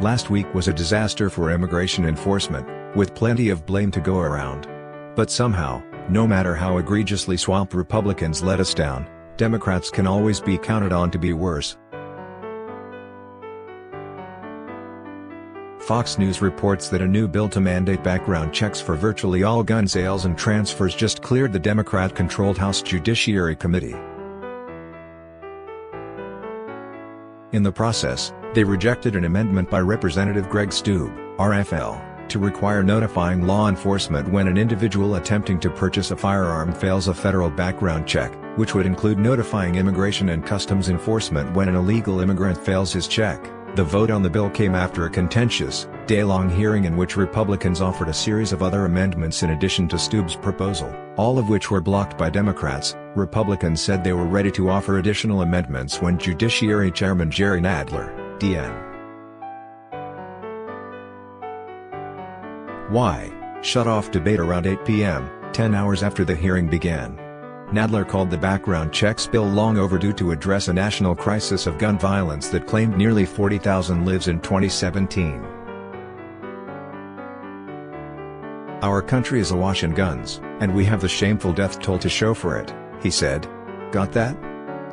Last week was a disaster for immigration enforcement, with plenty of blame to go around. But somehow, no matter how egregiously swamped Republicans let us down, Democrats can always be counted on to be worse. Fox News reports that a new bill to mandate background checks for virtually all gun sales and transfers just cleared the Democrat-controlled House Judiciary Committee. In the process, they rejected an amendment by Representative Greg Steube, RFL, to require notifying law enforcement when an individual attempting to purchase a firearm fails a federal background check, which would include notifying Immigration and Customs Enforcement when an illegal immigrant fails his check. The vote on the bill came after a contentious, day-long hearing in which Republicans offered a series of other amendments in addition to Steube's proposal, all of which were blocked by Democrats. Republicans said they were ready to offer additional amendments when Judiciary Chairman Jerry Nadler, DN. Y, shut off debate around 8 p.m., 10 hours after the hearing began. Nadler called the background checks bill long overdue to address a national crisis of gun violence that claimed nearly 40,000 lives in 2017. Our country is awash in guns, and we have the shameful death toll to show for it, he said. Got that?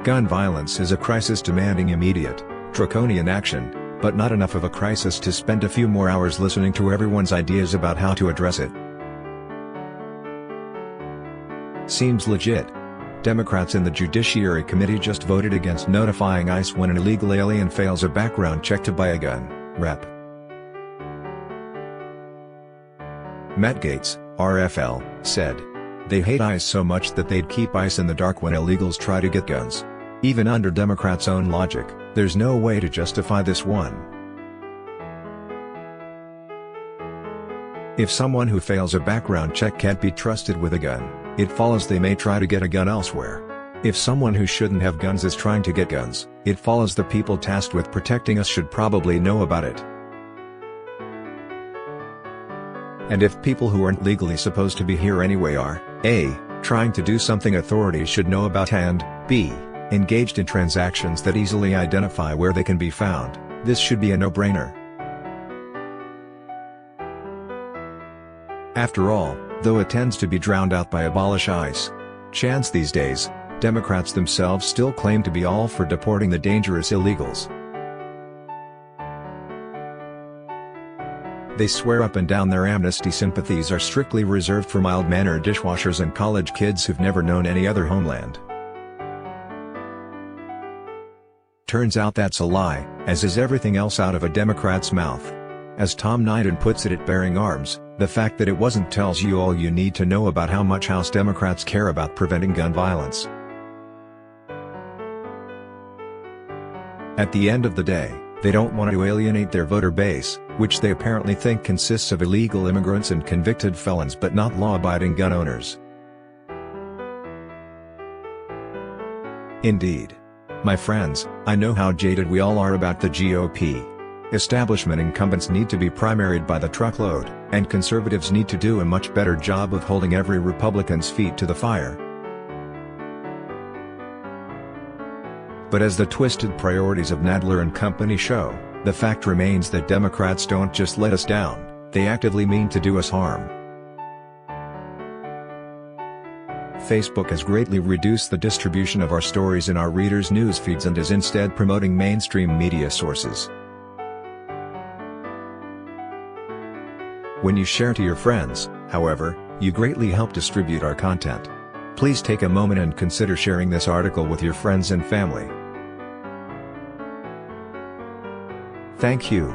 Gun violence is a crisis demanding immediate, draconian action, but not enough of a crisis to spend a few more hours listening to everyone's ideas about how to address it. Seems legit. Democrats in the Judiciary Committee just voted against notifying ICE when an illegal alien fails a background check to buy a gun, Rep. Matt Gaetz, RFL, said. They hate ICE so much that they'd keep ICE in the dark when illegals try to get guns. Even under Democrats' own logic, there's no way to justify this one. If someone who fails a background check can't be trusted with a gun, it follows they may try to get a gun elsewhere. If someone who shouldn't have guns is trying to get guns, it follows the people tasked with protecting us should probably know about it. And if people who aren't legally supposed to be here anyway are, A, trying to do something authorities should know about and, B, engaged in transactions that easily identify where they can be found, this should be a no-brainer. After all, though it tends to be drowned out by abolish ICE chants these days, Democrats themselves still claim to be all for deporting the dangerous illegals. They swear up and down their amnesty sympathies are strictly reserved for mild-mannered dishwashers and college kids who've never known any other homeland. Turns out that's a lie, as is everything else out of a Democrat's mouth. As Tom Knighton puts it at Bearing Arms, the fact that it wasn't tells you all you need to know about how much House Democrats care about preventing gun violence. At the end of the day, they don't want to alienate their voter base, which they apparently think consists of illegal immigrants and convicted felons but not law-abiding gun owners. Indeed. My friends, I know how jaded we all are about the GOP. Establishment incumbents need to be primaried by the truckload, and conservatives need to do a much better job of holding every Republican's feet to the fire. But as the twisted priorities of Nadler and company show, the fact remains that Democrats don't just let us down, they actively mean to do us harm. Facebook has greatly reduced the distribution of our stories in our readers' news feeds and is instead promoting mainstream media sources. When you share to your friends, however, you greatly help distribute our content. Please take a moment and consider sharing this article with your friends and family. Thank you.